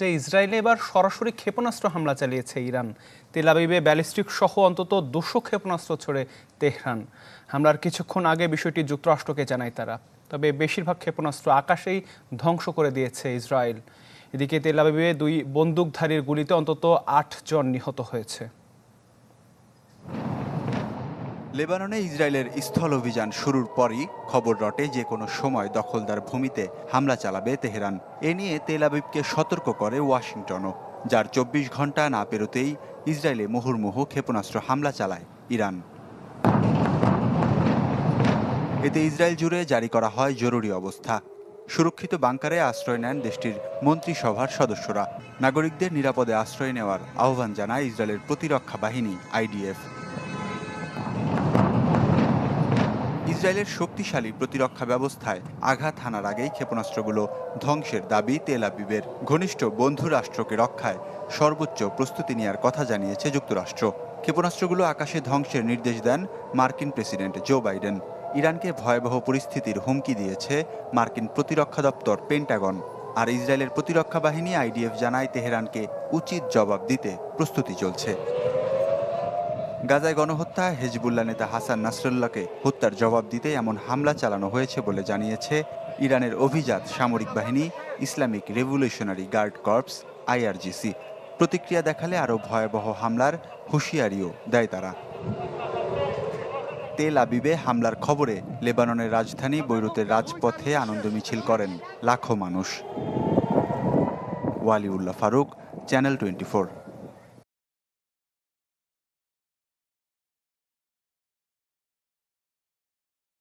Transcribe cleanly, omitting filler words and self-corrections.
যে ইসরায়েলে এবার সরাসরি ক্ষেপণাস্ত্র হামলা চালিয়েছে ইরান। তেল আবিবে ব্যালিস্টিক সহ অন্তত 200 ক্ষেপণাস্ত্র ছড়ে তেহরান। হামলার কিছুক্ষণ আগে বিষয়টি যুক্তরাষ্ট্রকে জানায় তারা। তবে বেশিরভাগ ক্ষেপণাস্ত্র আকাশেই ধ্বংস করে দিয়েছে ইসরায়েল। এদিকে তেল আবিবে 2 বন্দুকধারীর গুলিতে অন্তত 8 জন নিহত হয়েছে। লেবাননে ইসরায়েলের স্থল অভিযান শুরুর পরই খবর রটে যে কোনো সময় দখলদার ভূমিতে হামলা চালাবে তেহরান। এ নিয়ে তেল আবিবকে সতর্ক করে ওয়াশিংটনও, যার 24 ঘন্টা না পেরোতেই ইসরায়েলে মুহুর্মুহু ক্ষেপণাস্ত্র হামলা চালায় ইরান। এতে ইসরায়েল জুড়ে জারি করা হয় জরুরি অবস্থা। সুরক্ষিত বাংকারে আশ্রয় নেন দেশটির মন্ত্রিসভার সদস্যরা। নাগরিকদের নিরাপদে আশ্রয় নেওয়ার আহ্বান জানায় ইসরায়েলের প্রতিরক্ষা বাহিনী IDF। ইসরায়েলের শক্তিশালী প্রতিরক্ষা ব্যবস্থায় আঘাত হানার আগেই ক্ষেপণাস্ত্রগুলো ধ্বংসের দাবি তেল আবিবের। ঘনিষ্ঠ বন্ধু রাষ্ট্রকে রক্ষায় সর্বোচ্চ প্রস্তুতি নেওয়ার কথা জানিয়েছে যুক্তরাষ্ট্র। ক্ষেপণাস্ত্রগুলো আকাশে ধ্বংসের নির্দেশ দেন মার্কিন প্রেসিডেন্ট জো বাইডেন। ইরানকে ভয়াবহ পরিস্থিতির হুমকি দিয়েছে মার্কিন প্রতিরক্ষা দপ্তর পেন্টাগন। আর ইসরায়েলের প্রতিরক্ষা বাহিনী IDF জানায় তেহরানকে উচিত জবাব দিতে প্রস্তুতি চলছে। গাজায় গণহত্যা, হেজবুল্লাহ নেতা হাসান নাসরুল্লাহকে হত্যার জবাব দিতে এমন হামলা চালানো হয়েছে বলে জানিয়েছে ইরানের অভিজাত সামরিক বাহিনী Islamic Revolutionary Guard Corps IRGC। প্রতিক্রিয়া দেখালে আরও ভয়াবহ হামলার হুঁশিয়ারিও দেয় তারা। তেল আবিবে হামলার খবরে লেবাননের রাজধানী বৈরুতের রাজপথে আনন্দ মিছিল করেন লাখো মানুষ। ওয়ালিউল্লাহ ফারুক, চ্যানেল 24।